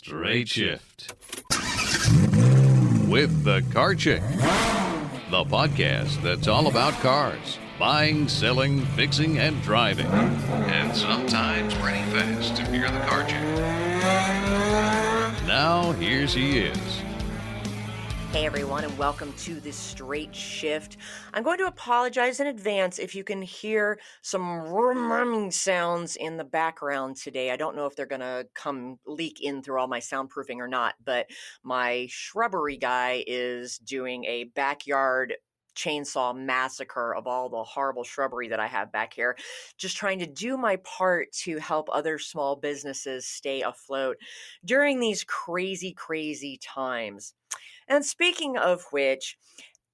Straight Shift with the Car Chick, the podcast that's all about cars, buying, selling, fixing, and driving, and sometimes pretty fast if you're the car chick. Now, here she is. Hey everyone, and welcome to this Straight Shift. I'm going to apologize in advance if you can hear some rumming sounds in the background today. I don't know if they're going to come leak in through all my soundproofing or not, but my shrubbery guy is doing a backyard chainsaw massacre of all the horrible shrubbery that I have back here, just trying to do my part to help other small businesses stay afloat during these crazy times. And speaking of which,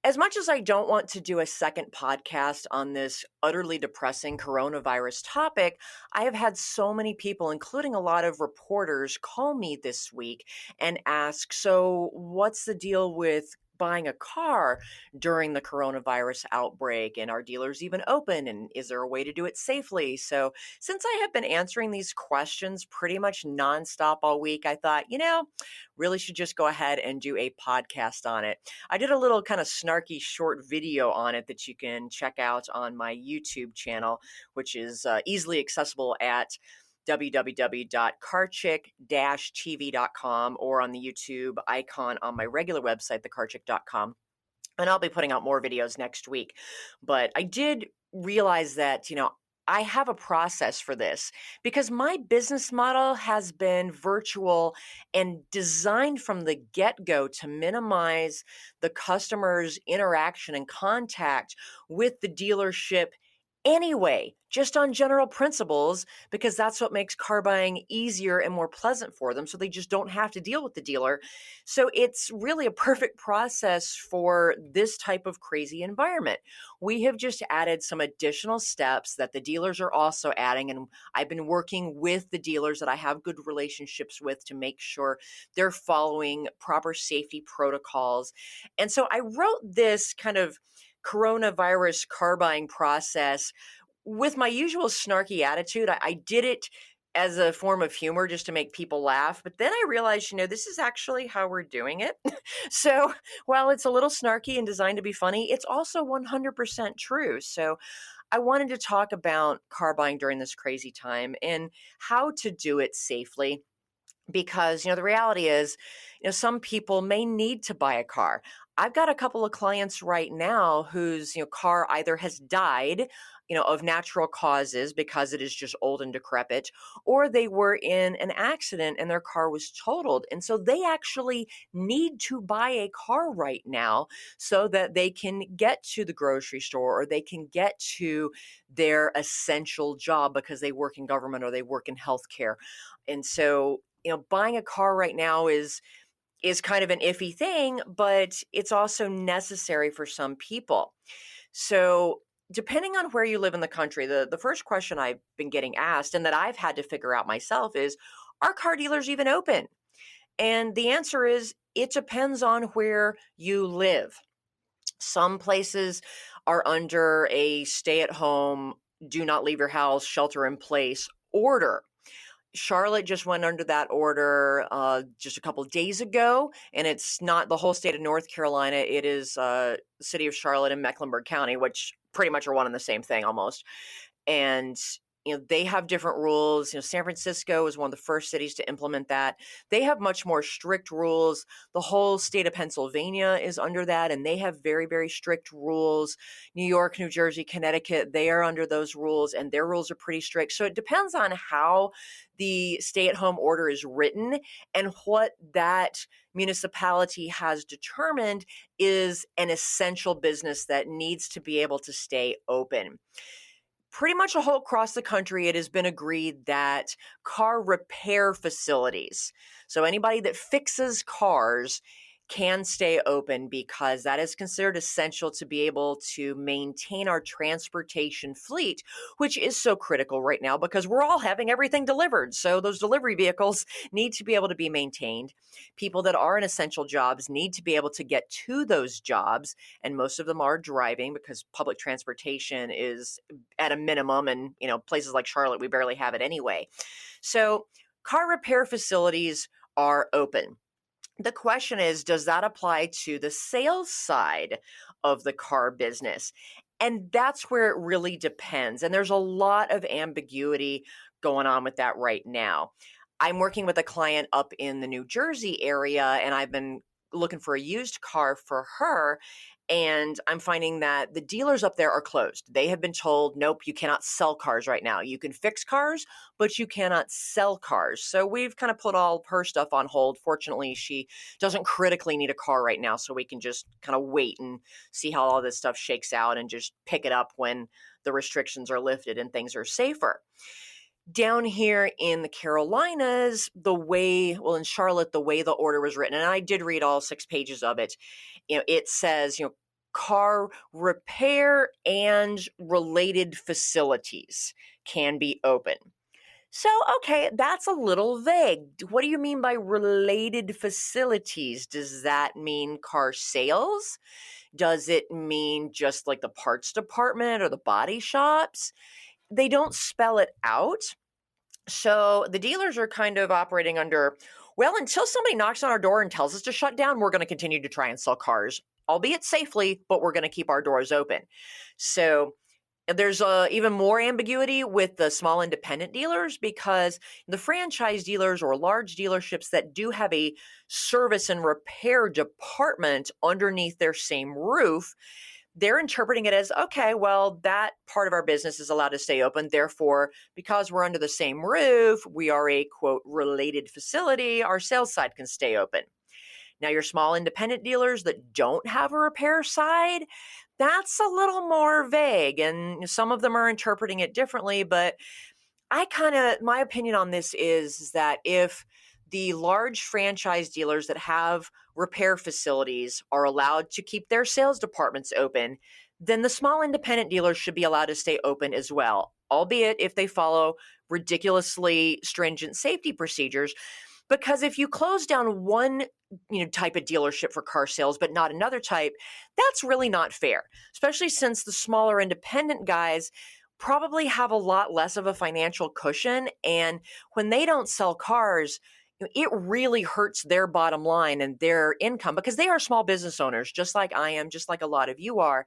as much as I don't want to do a second podcast on this utterly depressing coronavirus topic, I have had so many people, including a lot of reporters, call me this week and ask, so what's the deal with buying a car during the coronavirus outbreak, and are dealers even open, and is there a way to do it safely? So since I have been answering these questions pretty much nonstop all week, I thought, really should just go ahead and do a podcast on it. I did a little kind of snarky short video on it that you can check out on my YouTube channel, which is easily accessible at www.carchick-tv.com or on the YouTube icon on my regular website, thecarchick.com. And I'll be putting out more videos next week. But I did realize that, I have a process for this because my business model has been virtual and designed from the get-go to minimize the customer's interaction and contact with the dealership anyway, just on general principles, because that's what makes car buying easier and more pleasant for them. So they just don't have to deal with the dealer. So it's really a perfect process for this type of crazy environment. We have just added some additional steps that the dealers are also adding. And I've been working with the dealers that I have good relationships with to make sure they're following proper safety protocols. And so I wrote this kind of coronavirus car buying process with my usual snarky attitude. I did it as a form of humor just to make people laugh. But then I realized, this is actually how we're doing it. So while it's a little snarky and designed to be funny, it's also 100% true. So I wanted to talk about car buying during this crazy time and how to do it safely. Because, the reality is, some people may need to buy a car. I've got a couple of clients right now whose, car either has died, of natural causes because it is just old and decrepit, or they were in an accident and their car was totaled. And so they actually need to buy a car right now so that they can get to the grocery store or they can get to their essential job because they work in government or they work in healthcare. And so buying a car right now is kind of an iffy thing, but it's also necessary for some people. So depending on where you live in the country, the first question I've been getting asked and that I've had to figure out myself is, are car dealers even open? And the answer is, it depends on where you live. Some places are under a stay-at-home, do not leave your house, shelter in place order. Charlotte just went under that order just a couple of days ago, and it's not the whole state of North Carolina. It is the city of Charlotte and Mecklenburg County, which pretty much are one and the same thing almost. And they have different rules. San Francisco is one of the first cities to implement that. They have much more strict rules. The whole state of Pennsylvania is under that, and they have very, very strict rules. New York, New Jersey, Connecticut, they are under those rules, and their rules are pretty strict. So it depends on how the stay-at-home order is written and what that municipality has determined is an essential business that needs to be able to stay open. Pretty much all across the country, it has been agreed that car repair facilities, so anybody that fixes cars, can stay open because that is considered essential to be able to maintain our transportation fleet, which is so critical right now because we're all having everything delivered. So those delivery vehicles need to be able to be maintained. People that are in essential jobs need to be able to get to those jobs, and most of them are driving because public transportation is at a minimum, and places like Charlotte, we barely have it anyway. So car repair facilities are open. The question is, does that apply to the sales side of the car business? And that's where it really depends. And there's a lot of ambiguity going on with that right now. I'm working with a client up in the New Jersey area, and I've been looking for a used car for her. And I'm finding that the dealers up there are closed. They have been told, nope, you cannot sell cars right now. You can fix cars, but you cannot sell cars. So we've kind of put all of her stuff on hold. Fortunately, she doesn't critically need a car right now, so we can just kind of wait and see how all this stuff shakes out and just pick it up when the restrictions are lifted and things are safer. Down here in the Carolinas, in Charlotte, the way the order was written, and I did read all 6 pages of it, it says, car repair and related facilities can be open. So, okay, that's a little vague. What do you mean by related facilities? Does that mean car sales? Does it mean just like the parts department or the body shops? They don't spell it out. So the dealers are kind of operating under, well, until somebody knocks on our door and tells us to shut down, we're going to continue to try and sell cars, albeit safely, but we're going to keep our doors open. So there's even more ambiguity with the small independent dealers, because the franchise dealers or large dealerships that do have a service and repair department underneath their same roof, they're interpreting it as, okay, well, that part of our business is allowed to stay open. Therefore, because we're under the same roof, we are a, quote, related facility, our sales side can stay open. Now, your small independent dealers that don't have a repair side, that's a little more vague, and some of them are interpreting it differently. But my opinion on this is that if the large franchise dealers that have repair facilities are allowed to keep their sales departments open, then the small independent dealers should be allowed to stay open as well, albeit if they follow ridiculously stringent safety procedures. Because if you close down one type of dealership for car sales, but not another type, that's really not fair, especially since the smaller independent guys probably have a lot less of a financial cushion. And when they don't sell cars, it really hurts their bottom line and their income, because they are small business owners, just like I am, just like a lot of you are.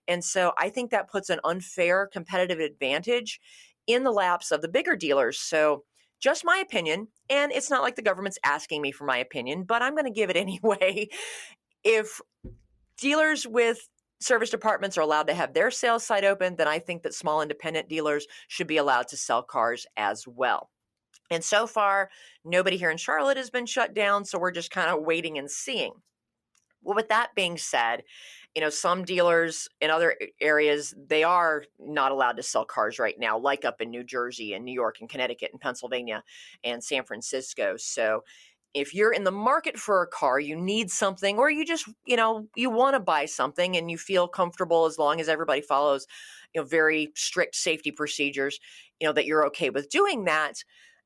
And so I think that puts an unfair competitive advantage in the laps of the bigger dealers. So just my opinion, and it's not like the government's asking me for my opinion, but I'm going to give it anyway. If dealers with service departments are allowed to have their sales site open, then I think that small independent dealers should be allowed to sell cars as well. And so far, nobody here in Charlotte has been shut down, so we're just kind of waiting and seeing. Well, with that being said, some dealers in other areas, they are not allowed to sell cars right now, like up in New Jersey and New York and Connecticut and Pennsylvania and San Francisco. So if you're in the market for a car, you need something, or you just, you want to buy something and you feel comfortable as long as everybody follows, very strict safety procedures, that you're okay with doing that,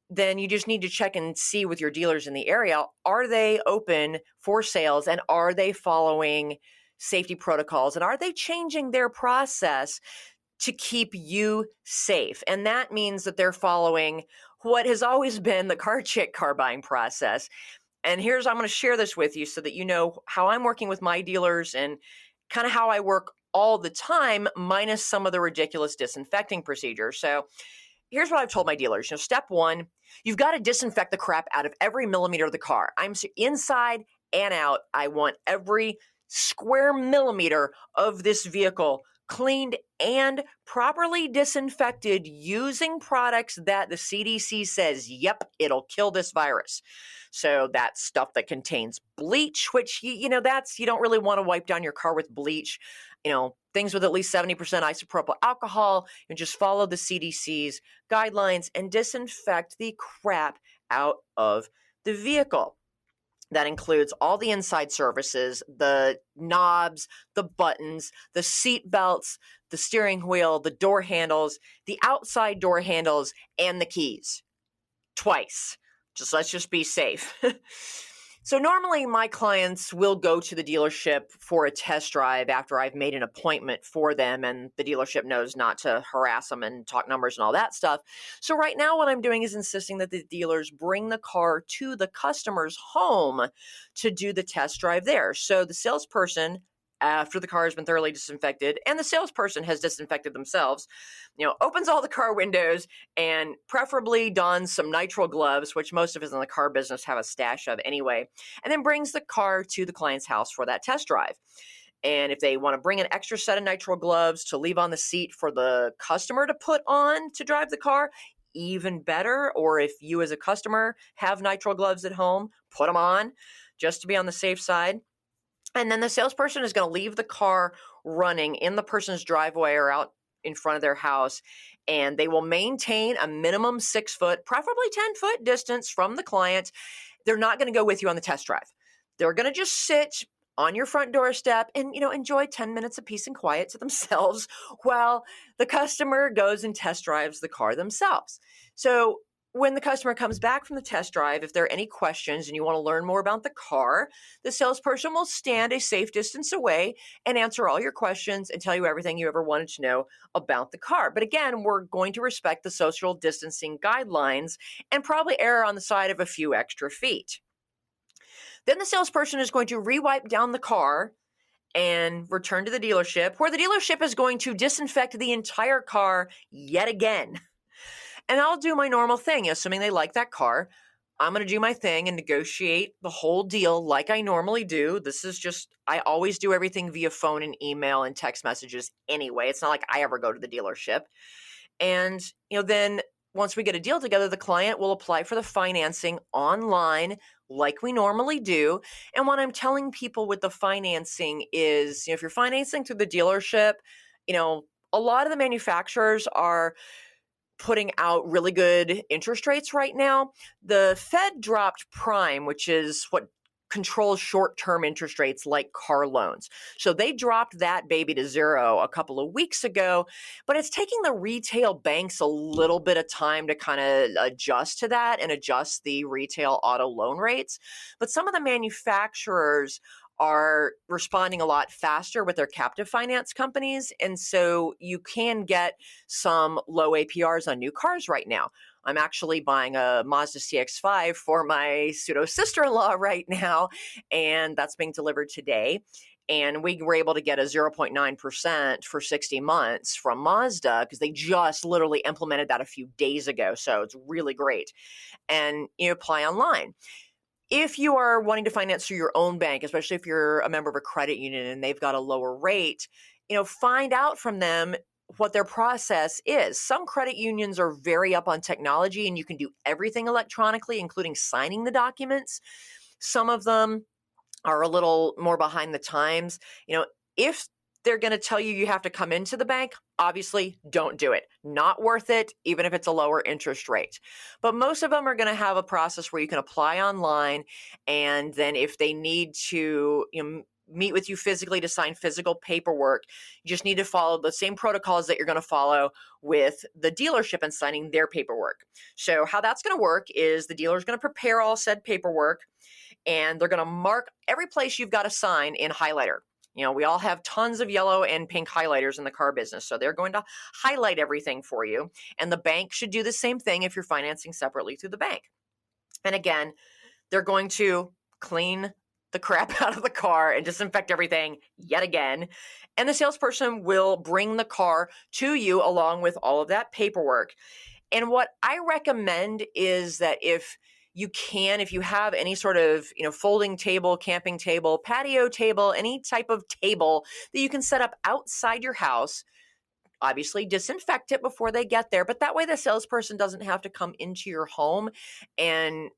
then you just need to check and see with your dealers in the area, are they open for sales and are they following safety protocols and are they changing their process to keep you safe? And that means that they're following what has always been the car chick car buying process. And I'm going to share this with you so that you know how I'm working with my dealers and kind of how I work all the time, minus some of the ridiculous disinfecting procedures. So here's what I've told my dealers. Step 1, you've got to disinfect the crap out of every millimeter of the car. I'm inside and out. I want every square millimeter of this vehicle cleaned and properly disinfected using products that the CDC says, yep, it'll kill this virus. So that's stuff that contains bleach, which, you don't really want to wipe down your car with bleach. Things with at least 70% isopropyl alcohol, and just follow the CDC's guidelines and disinfect the crap out of the vehicle. That includes all the inside surfaces, the knobs, the buttons, the seat belts, the steering wheel, the door handles, the outside door handles, and the keys. Twice. Let's just be safe. So normally my clients will go to the dealership for a test drive after I've made an appointment for them, and the dealership knows not to harass them and talk numbers and all that stuff. So right now what I'm doing is insisting that the dealers bring the car to the customer's home to do the test drive there. So the salesperson, after the car has been thoroughly disinfected and the salesperson has disinfected themselves, opens all the car windows and preferably dons some nitrile gloves, which most of us in the car business have a stash of anyway, and then brings the car to the client's house for that test drive. And if they want to bring an extra set of nitrile gloves to leave on the seat for the customer to put on to drive the car, even better. Or if you as a customer have nitrile gloves at home, put them on just to be on the safe side. And then the salesperson is going to leave the car running in the person's driveway or out in front of their house, and they will maintain a minimum 6 foot, preferably 10-foot distance from the client. They're not going to go with you on the test drive. They're going to just sit on your front doorstep and, enjoy 10 minutes of peace and quiet to themselves while the customer goes and test drives the car themselves. So when the customer comes back from the test drive, if there are any questions and you want to learn more about the car, the salesperson will stand a safe distance away and answer all your questions and tell you everything you ever wanted to know about the car. But again, we're going to respect the social distancing guidelines and probably err on the side of a few extra feet. Then the salesperson is going to re-wipe down the car and return to the dealership, where the dealership is going to disinfect the entire car yet again. And I'll do my normal thing, assuming they like that car. I'm going to do my thing and negotiate the whole deal like I normally do. I always do everything via phone and email and text messages anyway. It's not like I ever go to the dealership. And, then once we get a deal together, the client will apply for the financing online like we normally do. And what I'm telling people with the financing is, if you're financing through the dealership, a lot of the manufacturers are putting out really good interest rates right now. The Fed dropped prime, which is what controls short-term interest rates like car loans. So they dropped that baby to zero a couple of weeks ago, but it's taking the retail banks a little bit of time to kind of adjust to that and adjust the retail auto loan rates. But some of the manufacturers are responding a lot faster with their captive finance companies. And so you can get some low APRs on new cars right now. I'm actually buying a Mazda CX-5 for my pseudo sister-in-law right now, and that's being delivered today. And we were able to get a 0.9% for 60 months from Mazda because they just literally implemented that a few days ago. So it's really great. And you apply online. If you are wanting to finance through your own bank, especially if you're a member of a credit union and they've got a lower rate, find out from them what their process is. Some credit unions are very up on technology and you can do everything electronically, including signing the documents. Some of them are a little more behind the times. If they're going to tell you have to come into the bank, obviously don't do it. Not worth it, even if it's a lower interest rate. But most of them are going to have a process where you can apply online, and then if they need to meet with you physically to sign physical paperwork, you just need to follow the same protocols that you're going to follow with the dealership and signing their paperwork. So how that's going to work is the dealer is going to prepare all said paperwork, and they're going to mark every place you've got to sign in highlighter. We all have tons of yellow and pink highlighters in the car business, so they're going to highlight everything for you. And the bank should do the same thing if you're financing separately through the bank. And again, they're going to clean the crap out of the car and disinfect everything yet again. And the salesperson will bring the car to you along with all of that paperwork. And what I recommend is that if you have any sort of, folding table, camping table, patio table, any type of table that you can set up outside your house, obviously disinfect it before they get there. But that way the salesperson doesn't have to come into your home and,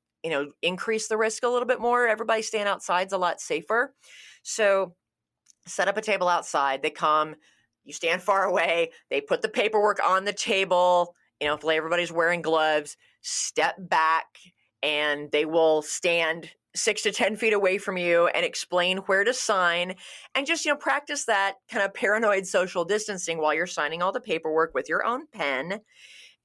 increase the risk a little bit more. Everybody staying outside is a lot safer. So set up a table outside. They come, you stand far away. They put the paperwork on the table. If everybody's wearing gloves, step back, and they will stand 6 to 10 feet away from you and explain where to sign, and just, practice that kind of paranoid social distancing while you're signing all the paperwork with your own pen.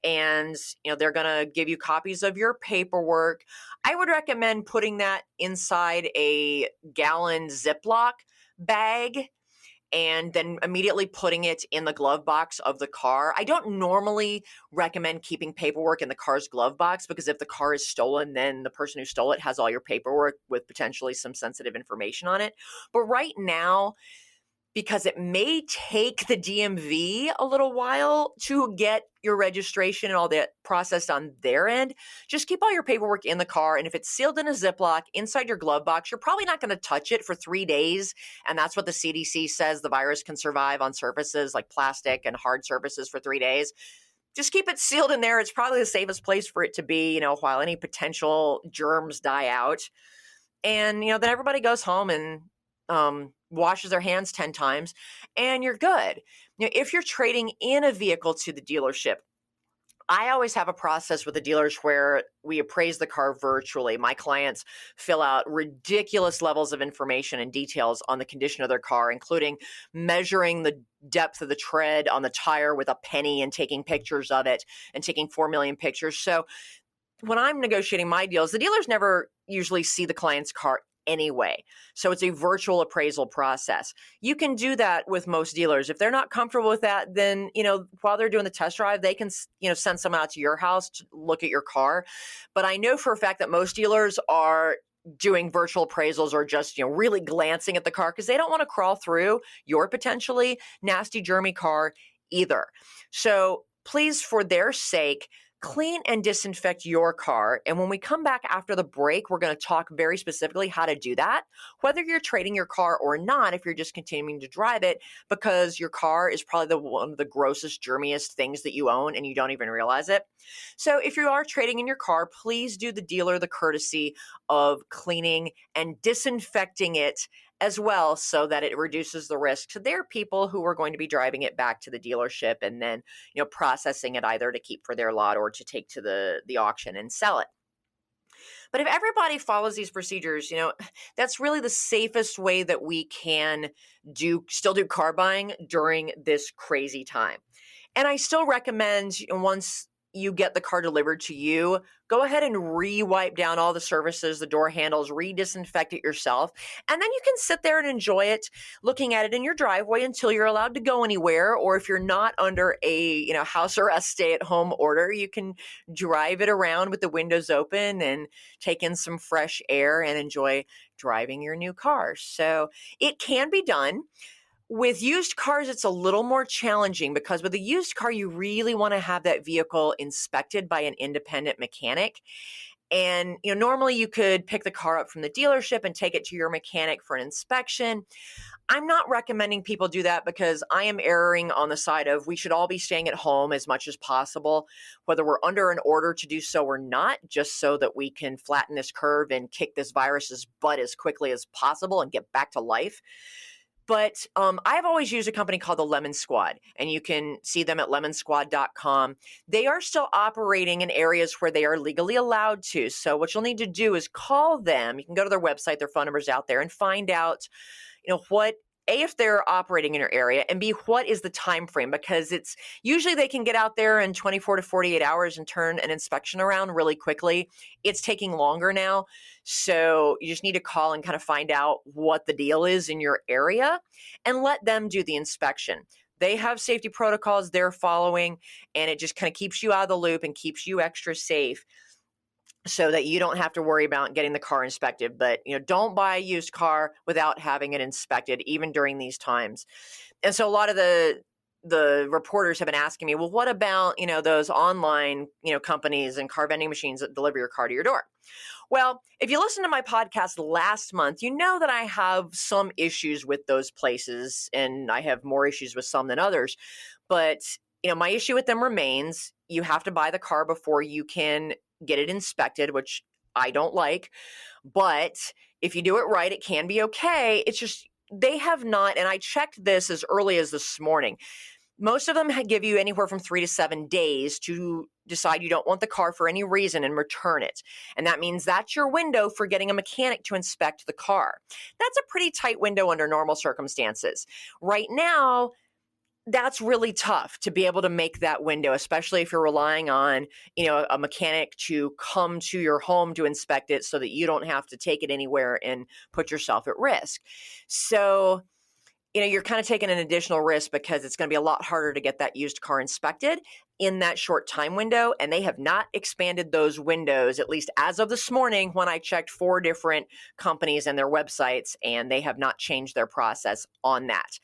and they're going to give you copies of your paperwork. I would recommend putting that inside a gallon Ziploc bag and then immediately putting it in the glove box of the car. I don't normally recommend keeping paperwork in the car's glove box, because if the car is stolen, then the person who stole it has all your paperwork with potentially some sensitive information on it. But right now, because it may take the DMV a little while to get your registration and all that processed on their end, just keep all your paperwork in the car. And if it's sealed in a Ziploc inside your glove box, you're probably not going to touch it for 3 days. And that's what the CDC says the virus can survive on surfaces like plastic and hard surfaces for 3 days. Just keep it sealed in there. It's probably the safest place for it to be, while any potential germs die out. And, then everybody goes home and washes their hands 10 times, and you're good. If you're trading in a vehicle to the dealership, I always have a process with the dealers where we appraise the car virtually. My clients fill out ridiculous levels of information and details on the condition of their car, including measuring the depth of the tread on the tire with a penny and taking pictures of it and taking 4 million pictures. So when I'm negotiating my deals, the dealers never usually see the client's car anyway. So it's a virtual appraisal process. You can do that with most dealers. If they're not comfortable with that, then, while they're doing the test drive, they can, send someone out to your house to look at your car. But I know for a fact that most dealers are doing virtual appraisals or just, really glancing at the car because they don't want to crawl through your potentially nasty, germy car either. So please, for their sake, clean and disinfect your car. And when we come back after the break, we're going to talk very specifically how to do that, whether you're trading your car or not, if you're just continuing to drive it, because your car is probably one of the grossest, germiest things that you own and you don't even realize it. So if you are trading in your car, please do the dealer the courtesy of cleaning and disinfecting it as well, so that it reduces the risk to their people who are going to be driving it back to the dealership and then, processing it either to keep for their lot or to take to the auction and sell it. But if everybody follows these procedures, that's really the safest way that we can still do car buying during this crazy time. And I still recommend, once you get the car delivered to you, go ahead and re-wipe down all the surfaces, the door handles, re-disinfect it yourself. And then you can sit there and enjoy it, looking at it in your driveway until you're allowed to go anywhere. Or if you're not under a house arrest stay-at-home order, you can drive it around with the windows open and take in some fresh air and enjoy driving your new car. So it can be done. With used cars, it's a little more challenging because with a used car, you really want to have that vehicle inspected by an independent mechanic. And, normally you could pick the car up from the dealership and take it to your mechanic for an inspection. I'm not recommending people do that because I am erring on the side of we should all be staying at home as much as possible, whether we're under an order to do so or not, just so that we can flatten this curve and kick this virus's butt as quickly as possible and get back to life. But I've always used a company called the Lemon Squad, and you can see them at lemonsquad.com. They are still operating in areas where they are legally allowed to. So what you'll need to do is call them. You can go to their website, their phone number's out there, and find out, what A, if they're operating in your area, and B, what is the time frame? Because it's usually they can get out there in 24 to 48 hours and turn an inspection around really quickly. It's taking longer now. So you just need to call and kind of find out what the deal is in your area and let them do the inspection. They have safety protocols they're following, and it just kind of keeps you out of the loop and keeps you extra safe, so that you don't have to worry about getting the car inspected. But, don't buy a used car without having it inspected, even during these times. And so a lot of the reporters have been asking me, well, what about, those online, companies and car vending machines that deliver your car to your door? Well, if you listened to my podcast last month, you know that I have some issues with those places, and I have more issues with some than others. But, my issue with them remains. You have to buy the car before you can get it inspected, which I don't like. But if you do it right, it can be okay. It's just they have not, and I checked this as early as this morning. Most of them give you anywhere from 3 to 7 days to decide you don't want the car for any reason and return it. And that means that's your window for getting a mechanic to inspect the car. That's a pretty tight window under normal circumstances. Right now, that's really tough to be able to make that window, especially if you're relying on, a mechanic to come to your home to inspect it so that you don't have to take it anywhere and put yourself at risk. So, you're kind of taking an additional risk because it's going to be a lot harder to get that used car inspected in that short time window. And they have not expanded those windows, at least as of this morning when I checked 4 different companies and their websites, and they have not changed their process on that.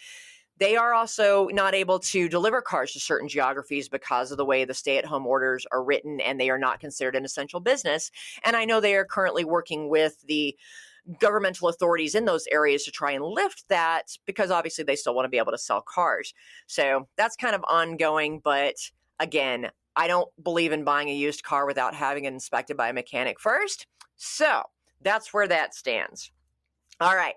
They are also not able to deliver cars to certain geographies because of the way the stay-at-home orders are written, and they are not considered an essential business. And I know they are currently working with the governmental authorities in those areas to try and lift that, because obviously they still want to be able to sell cars. So that's kind of ongoing. But again, I don't believe in buying a used car without having it inspected by a mechanic first. So that's where that stands. All right.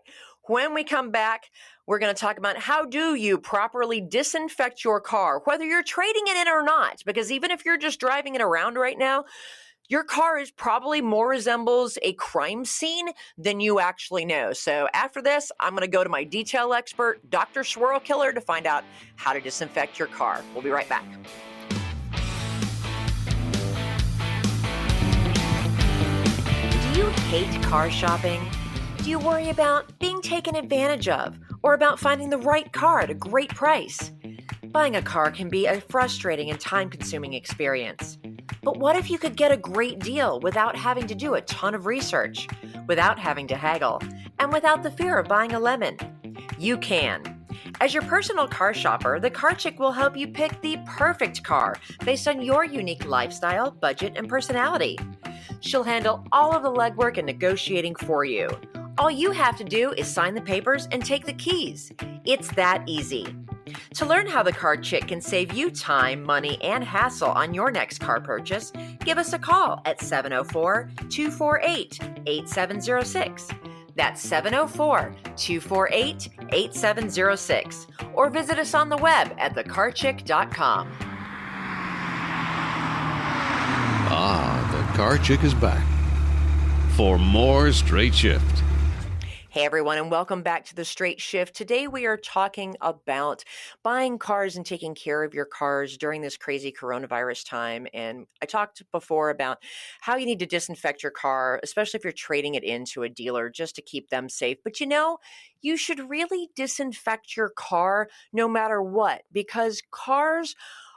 When we come back, we're going to talk about how do you properly disinfect your car, whether you're trading it in or not, because even if you're just driving it around right now, your car is probably more resembles a crime scene than you actually know. So after this, I'm going to go to my detail expert, Dr. Swirl Killer, to find out how to disinfect your car. We'll be right back. Do you hate car shopping? Do you worry about being taken advantage of or about finding the right car at a great price? Buying a car can be a frustrating and time-consuming experience. But what if you could get a great deal without having to do a ton of research, without having to haggle, and without the fear of buying a lemon? You can. As your personal car shopper, the Car Chick will help you pick the perfect car based on your unique lifestyle, budget, and personality. She'll handle all of the legwork and negotiating for you. All you have to do is sign the papers and take the keys. It's that easy. To learn how the Car Chick can save you time, money, and hassle on your next car purchase, give us a call at 704-248-8706. That's 704-248-8706. Or visit us on the web at thecarchick.com. Ah, the Car Chick is back for more Straight Shift. Hey everyone, and welcome back to The Straight Shift. Today we are talking about buying cars and taking care of your cars during this crazy coronavirus time. And I talked before about how you need to disinfect your car, especially if you're trading it into a dealer, just to keep them safe. But you should really disinfect your car no matter what, because cars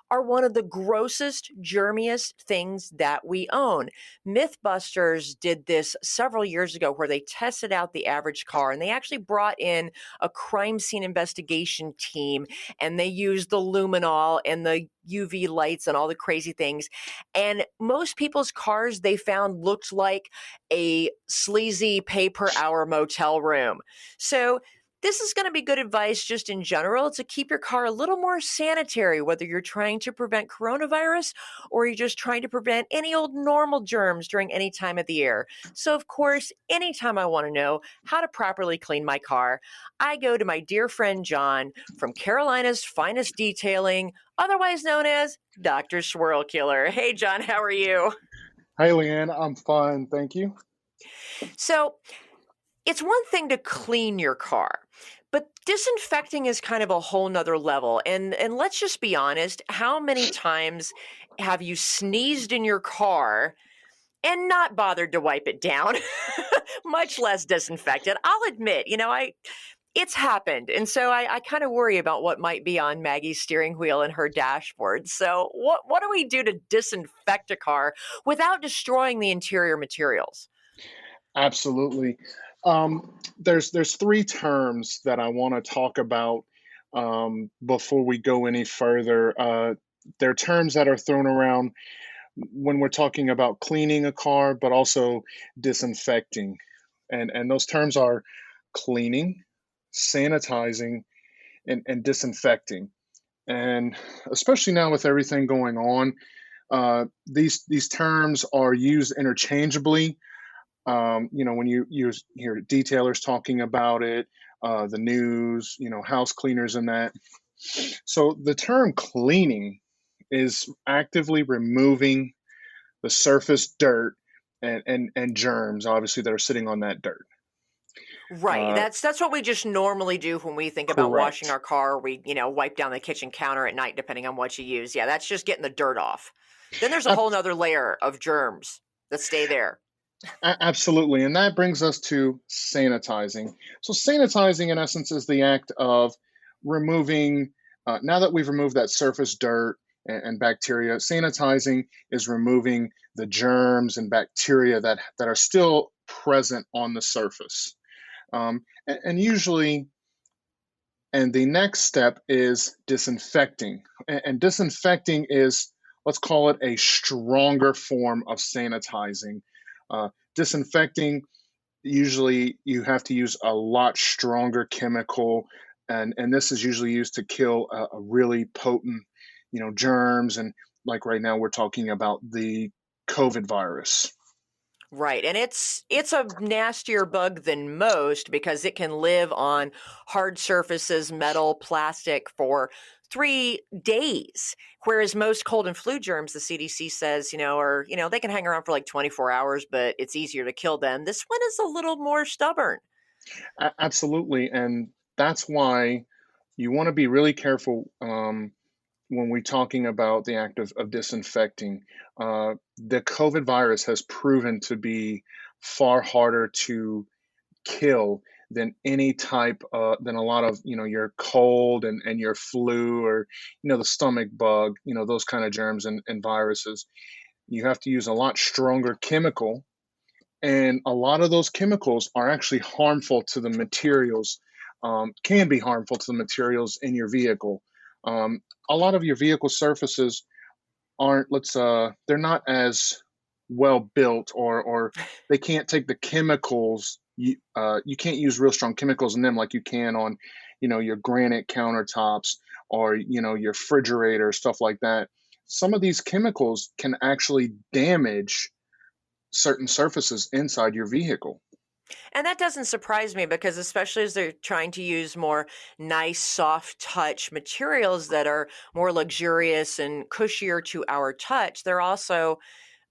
are one of the grossest, germiest things that we own. Mythbusters did this several years ago where they tested out the average car, and they actually brought in a crime scene investigation team, and they used the luminol and the UV lights and all the crazy things. And most people's cars they found looked like a sleazy pay-per-hour motel room. So this is going to be good advice just in general to keep your car a little more sanitary, whether you're trying to prevent coronavirus or you're just trying to prevent any old normal germs during any time of the year. So, of course, anytime I want to know how to properly clean my car, I go to my dear friend John from Carolina's Finest Detailing, otherwise known as Dr. Swirl Killer. Hey, John, how are you? Hey, LeeAnn, I'm fine, thank you. So, it's one thing to clean your car, but disinfecting is kind of a whole nother level. And let's just be honest, how many times have you sneezed in your car and not bothered to wipe it down, much less disinfect it? I'll admit, it's happened. And so I kind of worry about what might be on Maggie's steering wheel and her dashboard. So what do we do to disinfect a car without destroying the interior materials? Absolutely. There's 3 terms that I want to talk about before we go any further. They're terms that are thrown around when we're talking about cleaning a car, but also disinfecting. And those terms are cleaning, sanitizing, and disinfecting. And especially now with everything going on, these terms are used interchangeably. When you hear detailers talking about it, the news, house cleaners and that. So the term cleaning is actively removing the surface dirt and germs, obviously, that are sitting on that dirt. Right. That's what we just normally do when we think about washing Correct. our car. We, wipe down the kitchen counter at night, depending on what you use. Yeah, that's just getting the dirt off. Then there's a Ab- whole nother layer of germs that stay there. Absolutely. And that brings us to sanitizing. So, sanitizing, in essence, is the act of removing, now that we've removed that surface dirt and bacteria, sanitizing is removing the germs and bacteria that are still present on the surface. And usually, and the next step is disinfecting. And disinfecting is, let's call it a stronger form of sanitizing. Disinfecting, usually you have to use a lot stronger chemical, and this is usually used to kill a really potent, germs. And like right now, we're talking about the COVID virus. Right. And it's a nastier bug than most because it can live on hard surfaces, metal, plastic for 3 days. Whereas most cold and flu germs, the CDC says, they can hang around for like 24 hours, but it's easier to kill them. This one is a little more stubborn. Absolutely, and that's why you want to be really careful when we're talking about the act of disinfecting. The COVID virus has proven to be far harder to kill than any type than a lot of your cold and your flu, or the stomach bug, those kind of germs and viruses. You have to use a lot stronger chemical, and a lot of those chemicals are actually harmful to the materials, can be harmful to the materials in your vehicle. A lot of your vehicle surfaces aren't, they're not as well built, or they can't take the chemicals. You can't use real strong chemicals in them like you can on your granite countertops, or your refrigerator, stuff like that. Some of these chemicals can actually damage certain surfaces inside your vehicle. And that doesn't surprise me because, especially as they're trying to use more nice, soft touch materials that are more luxurious and cushier to our touch, they're also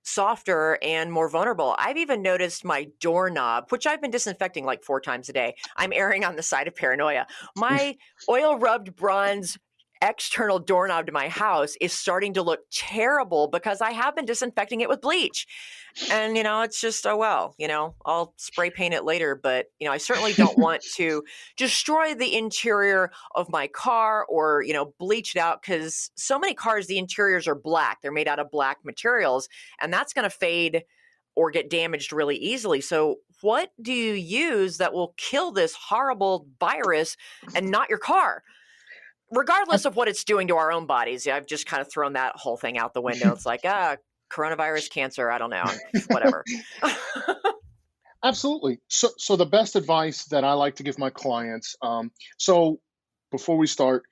softer and more vulnerable. I've even noticed my doorknob, which I've been disinfecting like 4 times a day. I'm erring on the side of paranoia. My oil rubbed bronze external doorknob to my house is starting to look terrible because I have been disinfecting it with bleach. And, it's just, oh, well, I'll spray paint it later. But, I certainly don't want to destroy the interior of my car or, bleach it out, because so many cars, the interiors are black. They're made out of black materials, and that's going to fade or get damaged really easily. So what do you use that will kill this horrible virus and not your car? Regardless of what it's doing to our own bodies. Yeah, I've just kind of thrown that whole thing out the window. It's like, coronavirus, cancer, I don't know, whatever. Absolutely. So the best advice that I like to give my clients. So before we start,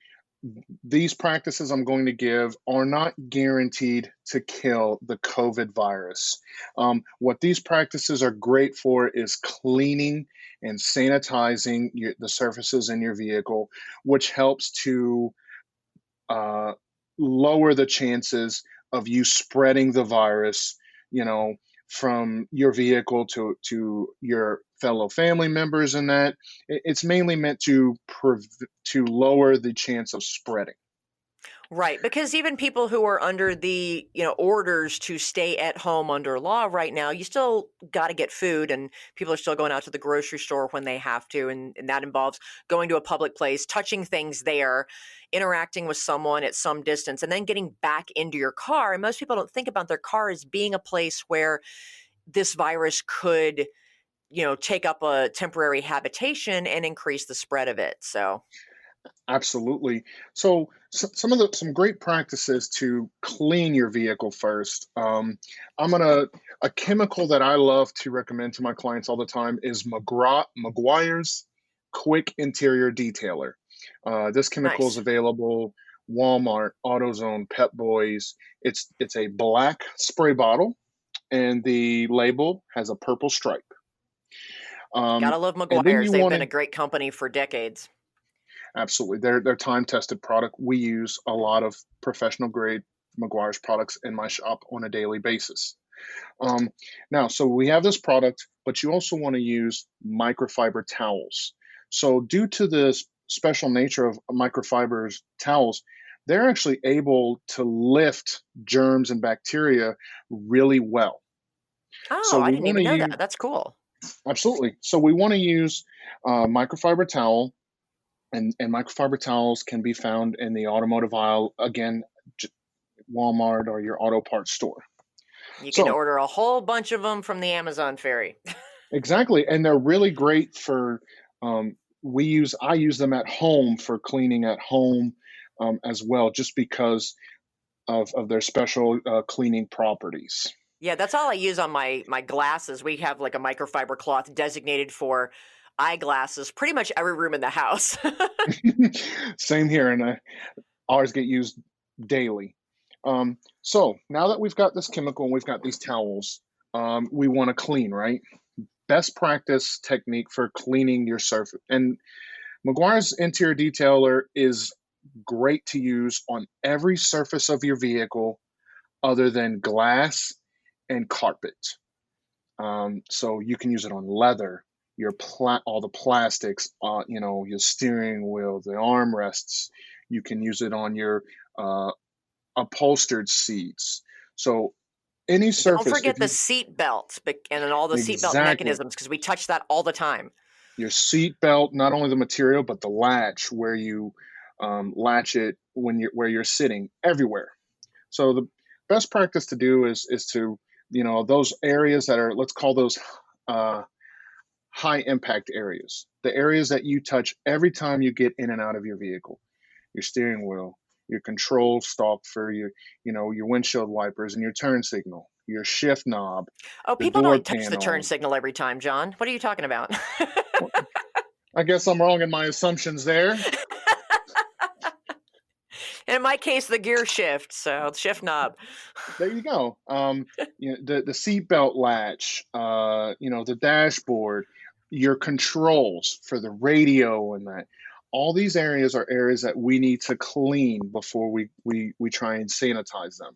these practices I'm going to give are not guaranteed to kill the COVID virus. What these practices are great for is cleaning and sanitizing the surfaces in your vehicle, which helps to uh, lower the chances of you spreading the virus, you know, from your vehicle to your fellow family members. And that it's mainly meant to lower the chance of spreading. Right, because even people who are under the, orders to stay at home under law right now, you still got to get food, and people are still going out to the grocery store when they have to, and that involves going to a public place, touching things there, interacting with someone at some distance, and then getting back into your car. And most people don't think about their car as being a place where this virus could, take up a temporary habitation and increase the spread of it. So, Absolutely. Some great practices to clean your vehicle first. I'm gonna A chemical that I love to recommend to my clients all the time is McGuire's Quick Interior Detailer. This chemical is nice. available Walmart, AutoZone, Pep Boys. It's a black spray bottle, and the label has a purple stripe. Gotta love And then McGuire's. you They've want been a to great company for decades. Absolutely. They're time tested product. We use a lot of professional grade McGuire's products in my shop on a daily basis. Um, Now, so we have this product, but you also want to use microfiber towels. So, due to the special nature of microfibers towels, they're actually able to lift germs and bacteria really well. Oh, So, I we didn't want even to know use that. That's cool. absolutely. So, we want to use microfiber towel, and microfiber towels can be found in the automotive aisle again, j- Walmart or your auto parts store. You can So, order a whole bunch of them from the Amazon Ferry. exactly, and they're really great for, I use them at home for cleaning at home, as well, just because of their special, cleaning properties. Yeah, that's all I use on my glasses. We have like a microfiber cloth designated for eyeglasses, pretty much every room in the house. Same here, and, ours get used daily. So now that we've got this chemical and we've got these towels, we wanna clean, right? Best practice technique for cleaning your surface, and McGuire's Interior Detailer is great to use on every surface of your vehicle other than glass and carpet. So you can use it on leather, all the plastics, your steering wheel, the armrests. You can use it on your uh, upholstered seats. So any Don't surface, if forget the you seat belt and then all the seat belt exactly mechanisms because we touch that all the time. your seat belt, not only the material but the latch where you latch it when you're sitting, everywhere. So the best practice to do is to those areas that are, let's call those uh, high impact areas, the areas that you touch every time you get in and out of your vehicle, your steering wheel, your control stalk for your windshield wipers and your turn signal, your shift knob, Oh, the people door don't touch the turn panel. signal every time, John. What are you talking about? Well, I guess I'm wrong in my assumptions there. In my case, the gear shift, so the shift knob. There you go. The seatbelt latch, the dashboard, your controls for the radio, and that. All these areas are areas that we need to clean before we try and sanitize them.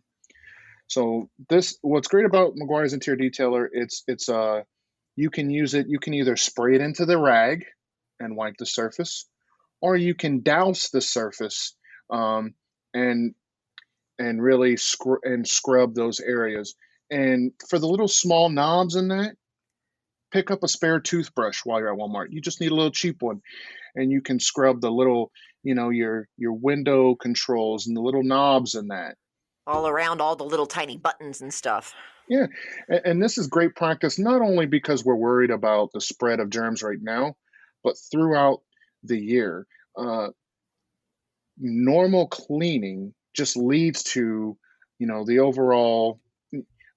So what's great about McGuire's Interior Detailer, you can use it. You can either spray it into the rag and wipe the surface, or you can douse the surface, um, and really scrub those areas. And for the little small knobs in that, pick up a spare toothbrush while you're at Walmart. You just need a little cheap one, and you can scrub the little, your window controls and the little knobs in that. All around all the little tiny buttons and stuff. Yeah, and this is great practice not only because we're worried about the spread of germs right now, but throughout the year. Uh, Normal cleaning just leads to, the overall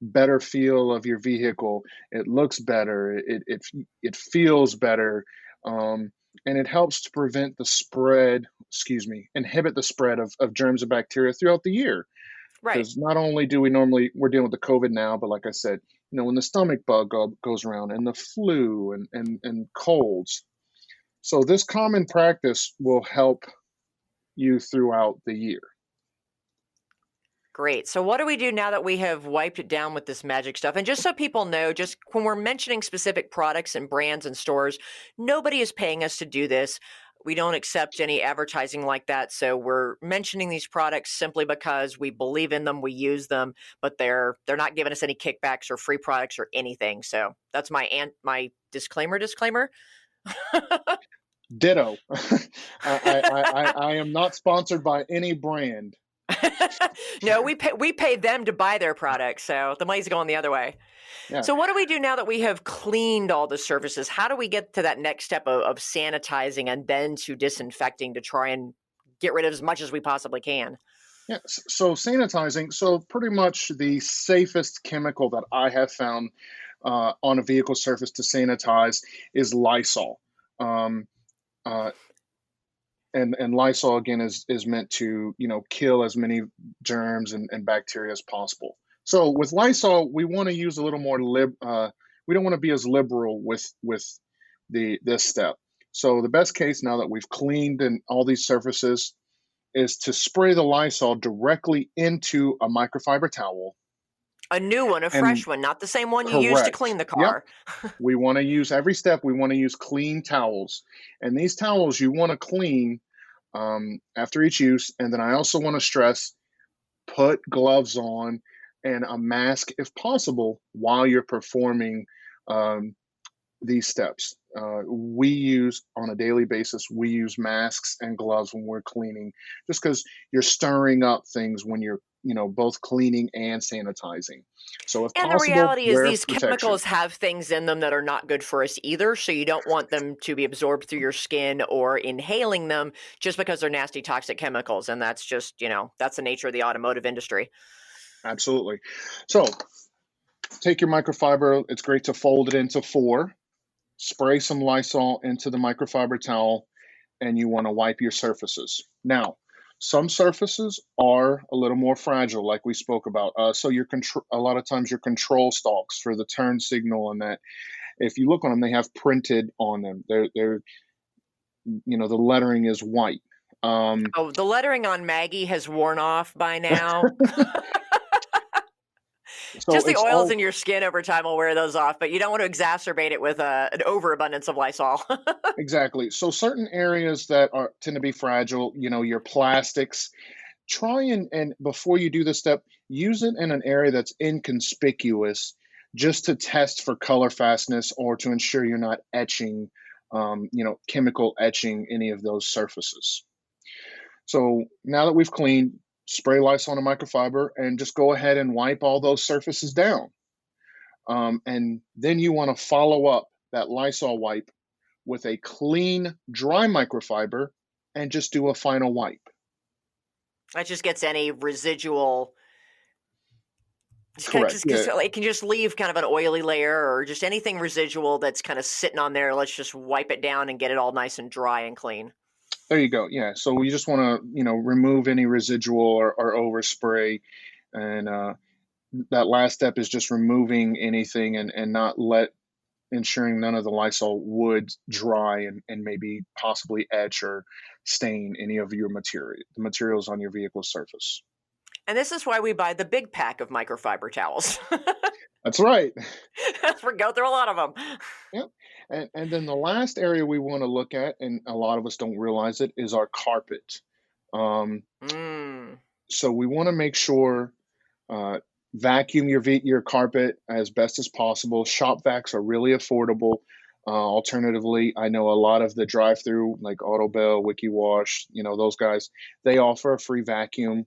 better feel of your vehicle. It looks better. It feels better, and it helps to prevent the spread. Excuse me, inhibit the spread of germs and bacteria throughout the year. Right. Because not only do we're dealing with the COVID now, but like I said, when the stomach bug goes around and the flu and colds. So this common practice will help you throughout the year. Great. So, what do we do now that we have wiped it down with this magic stuff? And just so people know, just when we're mentioning specific products and brands and stores, nobody is paying us to do this. We don't accept any advertising like that. So we're mentioning these products simply because we believe in them, we use them, but they're not giving us any kickbacks or free products or anything. So that's my disclaimer. Ditto. I am not sponsored by any brand. No, we pay them to buy their products, so the money's going the other way. Yeah. So what do we do now that we have cleaned all the surfaces? How do we get to that next step of sanitizing and then to disinfecting to try and get rid of as much as we possibly can? Yeah. So sanitizing. So pretty much the safest chemical that I have found on a vehicle surface to sanitize is Lysol. Um, uh, and Lysol again is meant to kill as many germs and bacteria as possible. So with Lysol, we want to use a little more we don't want to be as liberal with this step. So the best case now that we've cleaned and all these surfaces is to spray the Lysol directly into a microfiber towel A new one, a And fresh one, not the same one you used to correct. clean the Yep. car. We want to use every step. We want to use clean towels, and these towels you want to clean after each use. And then I also want to stress, put gloves on and a mask if possible while you're performing um, these steps. We use on a daily basis, we use masks and gloves when we're cleaning, just because you're stirring up things when you're, both cleaning and sanitizing. So if And the possible, reality is wear these protection. chemicals have things in them that are not good for us either, so you don't want them to be absorbed through your skin or inhaling them just because they're nasty toxic chemicals, and that's just, that's the nature of the automotive industry. Absolutely. So take your microfiber. It's great to fold it into four. Spray some Lysol into the microfiber towel, and you want to wipe your surfaces. Now, some surfaces are a little more fragile, like we spoke about. So a lot of times your control stalks for the turn signal and that, if you look on them, they have printed on them. The lettering is white. Oh, the lettering on Maggie has worn off by now. So Just the it's oils all in your skin over time will wear those off, but you don't want to exacerbate it with an overabundance of Lysol. exactly. So certain areas that tend to be fragile, your plastics, try and before you do this step, use it in an area that's inconspicuous, just to test for color fastness or to ensure you're not etching, chemical etching any of those surfaces. So now that we've cleaned, spray Lysol on a microfiber and just go ahead and wipe all those surfaces down. And then you want to follow up that Lysol wipe with a clean, dry microfiber and just do a final wipe. That just gets any residual. Correct. Yeah. It can just leave kind of an oily layer or just anything residual that's kind of sitting on there. Let's just wipe it down and get it all nice and dry and clean. There you go. Yeah. So we just want to, remove any residual or overspray. And that last step is just removing anything and not ensuring none of the Lysol would dry and maybe possibly etch or stain any of the materials on your vehicle surface. And this is why we buy the big pack of microfiber towels. That's right. We go through a lot of them. Yep. And then the last area we want to look at, and a lot of us don't realize it, is our carpet. Um, so we want to make sure vacuum your carpet as best as possible. Shop vacs are really affordable. Alternatively, I know a lot of the drive-through like Autobell, Wiki Wash, those guys, they offer a free vacuum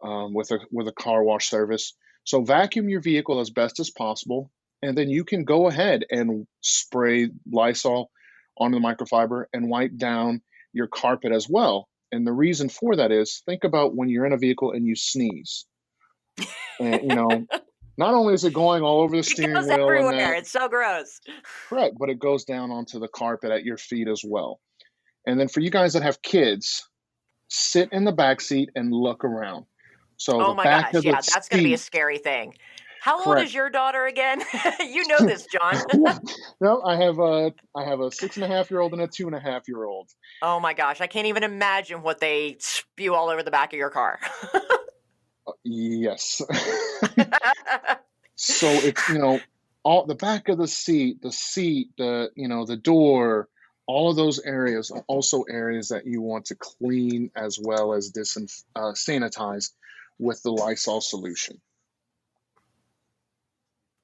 with a car wash service. So vacuum your vehicle as best as possible, and then you can go ahead and spray Lysol onto the microfiber and wipe down your carpet as well. And the reason for that is, think about when you're in a vehicle and you sneeze. And, not only is it going all over the steering goes wheel and everywhere. that, It's so gross. correct, but it goes down onto the carpet at your feet as well. And then for you guys that have kids, sit in the back seat and look around. So Oh the my back gosh, of the yeah, that's going to be a seat, scary thing. How old correct. is your daughter again? You know this, John. No, I have a 6.5-year-old and a 2.5-year-old. Oh my gosh, I can't even imagine what they spew all over the back of your car. Yes. So it's, all the back of the seat, the door, all of those areas are also areas that you want to clean as well as sanitize with the Lysol solution.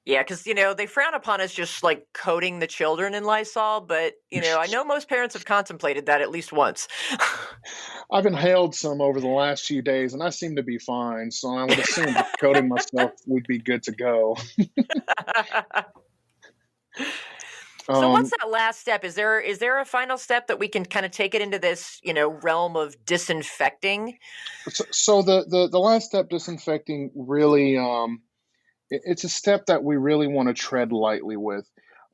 Yeah, because, they frown upon us just like coating the children in Lysol, but, I know most parents have contemplated that at least once. I've inhaled some over the last few days and I seem to be fine. So I would assume coating myself would be good to go. So what's that last step? Is there a final step that we can kind of take it into this, realm of disinfecting? So the last step, disinfecting, really, it's a step that we really want to tread lightly with.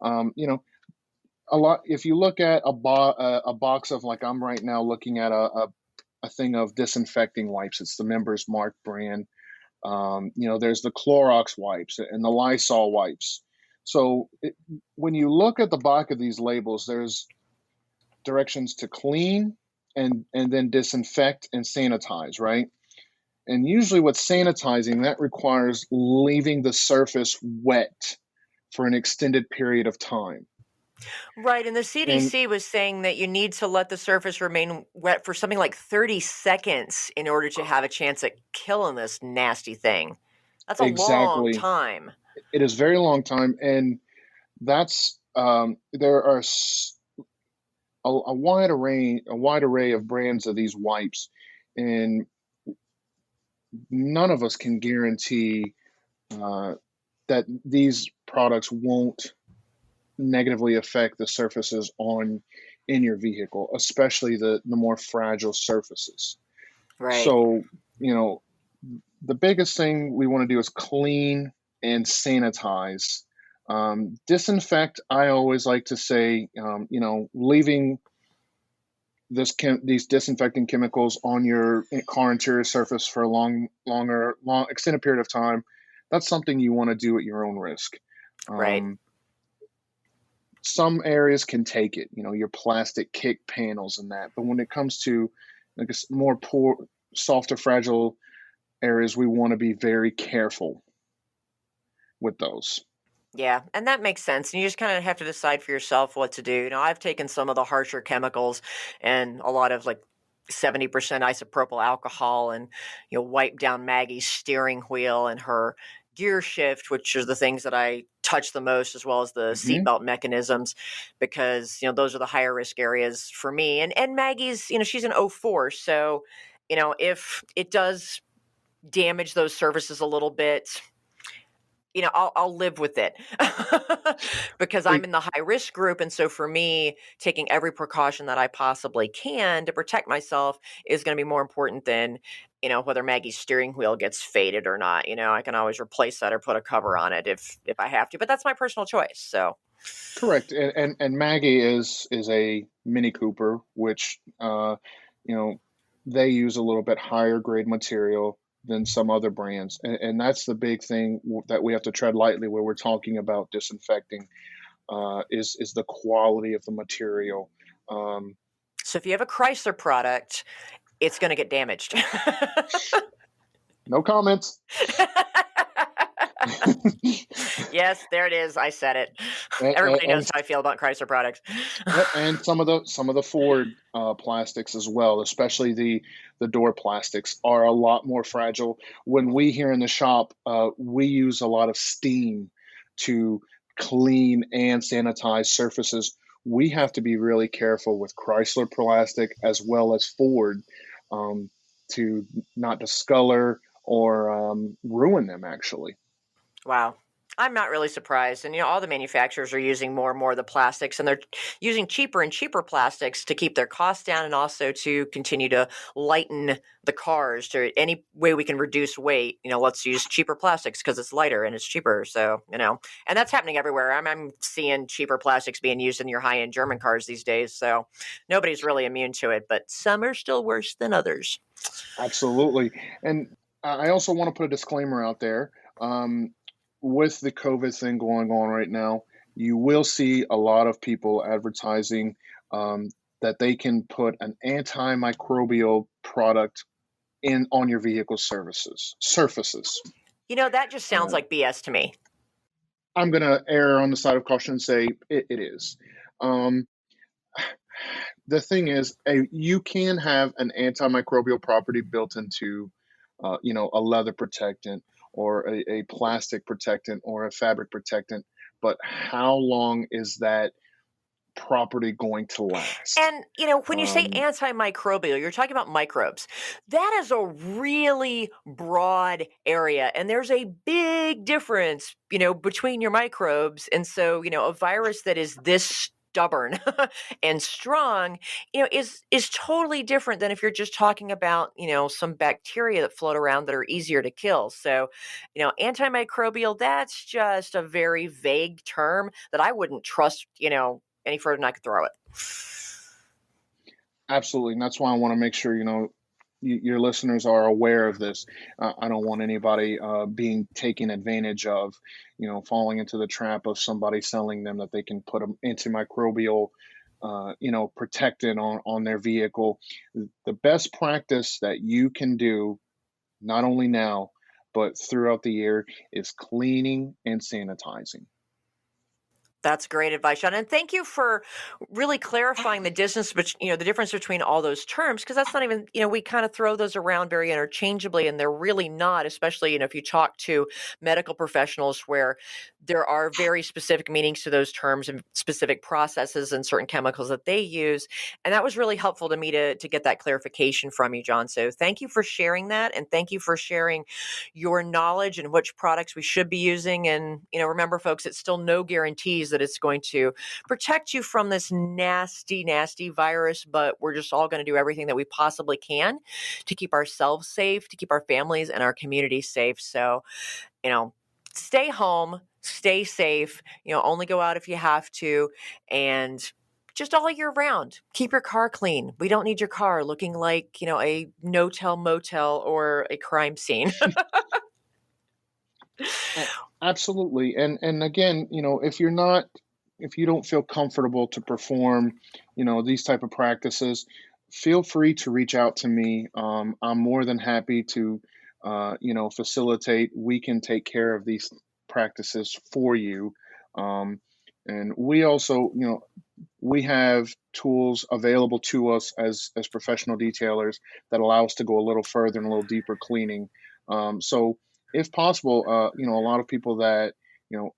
A lot. If you look at a box of, like I'm right now looking at a thing of disinfecting wipes. It's the Members Mark brand. There's the Clorox wipes and the Lysol wipes. So when you look at the back of these labels, there's directions to clean and then disinfect and sanitize, right? And usually with sanitizing, that requires leaving the surface wet for an extended period of time. Right, and the And CDC was saying that you need to let the surface remain wet for something like 30 seconds in order to have a chance at killing this nasty thing. That's a long exactly, time. it is a very long time. And that's there are a wide array of brands of these wipes, and none of us can guarantee uh, that these products won't negatively affect the surfaces on in your vehicle, especially the more fragile surfaces. Right. So, you know, the biggest thing we want to do is clean and sanitize. Disinfect, I always like to say, leaving these disinfecting chemicals on your car interior surface for a long extended period of time. That's something you want to do at your own risk. Right. Some areas can take it, your plastic kick panels and that. But when it comes to, I guess, more poor, softer, fragile areas, we want to be very careful with those. Yeah, and that makes sense. And you just kind of have to decide for yourself what to do. I've taken some of the harsher chemicals and a lot of like 70% isopropyl alcohol and, wipe down Maggie's steering wheel and her gear shift, which are the things that I touch the most, as well as the Hmm. seatbelt mechanisms, because, those are the higher risk areas for me. And Maggie's, she's an '04. So, if it does damage those surfaces a little bit, I'll live with it because I'm E- in the high risk group. And so for me, taking every precaution that I possibly can to protect myself is going to be more important than, whether Maggie's steering wheel gets faded or not. I can always replace that or put a cover on it if I have to, but that's my personal choice. So, Correct. And Maggie is a Mini Cooper, which you know they use a little bit higher grade material than some other brands, and that's the big thing that we have to tread lightly where we're talking about disinfecting. Is the quality of the material. Um, so if you have a Chrysler product, it's going to get damaged. no comments. Yes, there it is. I said it. and, Everybody knows and how I feel about Chrysler products. Yep, and some of the Ford plastics as well, especially the door plastics, are a lot more fragile. When we here in the shop, we use a lot of steam to clean and sanitize surfaces. We have to be really careful with Chrysler plastic as well as Ford, um, to not discolor or ruin them, actually. Wow. I'm not really surprised. And, all the manufacturers are using more and more of the plastics, and they're using cheaper and cheaper plastics to keep their costs down and also to continue to lighten the cars. To any way we can reduce weight, let's use cheaper plastics because it's lighter and it's cheaper. So, and that's happening everywhere. I'm seeing cheaper plastics being used in your high end German cars these days. So nobody's really immune to it, but some are still worse than others. Absolutely. And I also want to put a disclaimer out there. With the COVID thing going on right now, you will see a lot of people advertising um, that they can put an antimicrobial product in on your vehicle services surfaces. That just sounds Uh, like BS to me. I'm going to err on the side of caution and say it is. Um, the thing is, you can have an antimicrobial property built into, a leather protectant or a plastic protectant or a fabric protectant, but how long is that property going to last? And, when you say Um, antimicrobial, you're talking about microbes. That is a really broad area. And there's a big difference, between your microbes. And so, a virus that is this stubborn and strong, is totally different than if you're just talking about, some bacteria that float around that are easier to kill. So, antimicrobial, that's just a very vague term that I wouldn't trust, any further than I could throw it. Absolutely, and that's why I want to make sure your listeners are aware of this. I don't want anybody being taken advantage of, falling into the trap of somebody selling them that they can put an antimicrobial, protectant on their vehicle. The best practice that you can do not only now, but throughout the year, is cleaning and sanitizing. That's great advice, Sean. And thank you for really clarifying the distance, the difference between all those terms, because that's not even, we kind of throw those around very interchangeably, and they're really not, especially, if you talk to medical professionals where there are very specific meanings to those terms and specific processes and certain chemicals that they use. And that was really helpful to me to get that clarification from you, John. So thank you for sharing that. And thank you for sharing your knowledge and which products we should be using. And, remember, folks, it's still no guarantees that it's going to protect you from this nasty, nasty virus, but we're just all going to do everything that we possibly can to keep ourselves safe, to keep our families and our community safe. So, stay home, stay safe, only go out if you have to, and just all year round, keep your car clean. We don't need your car looking like, a no-tell motel or a crime scene. Absolutely. And again, if you don't feel comfortable to perform, these type of practices, feel free to reach out to me. I'm more than happy to, facilitate. We can take care of these practices for you. And we also, we have tools available to us as professional detailers that allow us to go a little further and a little deeper cleaning. So if possible, a lot of people that,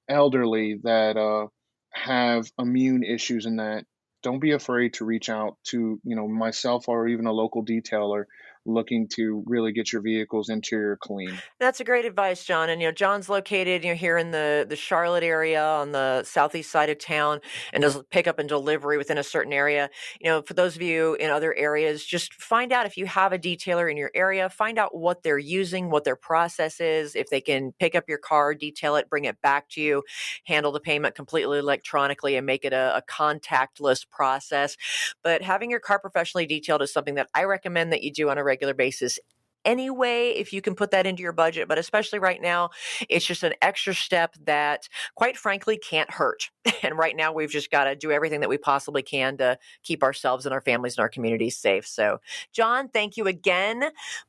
elderly that have immune issues and that, don't be afraid to reach out to, myself or even a local detailer looking to really get your vehicle's interior clean. That's a great advice, John. And, John's located, here in the Charlotte area on the southeast side of town, and does pickup and delivery within a certain area. For those of you in other areas, just find out if you have a detailer in your area, find out what they're using, what their process is, if they can pick up your car, detail it, bring it back to you, handle the payment completely electronically, and make it a contactless process. But having your car professionally detailed is something that I recommend that you do on a regular basis anyway, if you can put that into your budget. But especially right now, it's just an extra step that, quite frankly, can't hurt. And right now, we've just got to do everything that we possibly can to keep ourselves and our families and our communities safe. So, John, thank you again.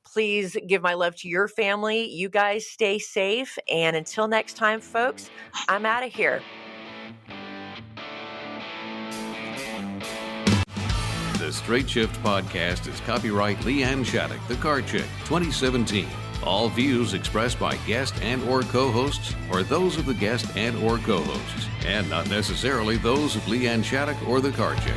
Please give my love to your family. You guys stay safe. And until next time, folks, I'm out of here. The Straight Shift Podcast is copyright LeeAnn Shattuck, The Car Chick, 2017. All views expressed by guest and or co-hosts are those of the guest and or co-hosts, and not necessarily those of LeeAnn Shattuck or The Car Chick.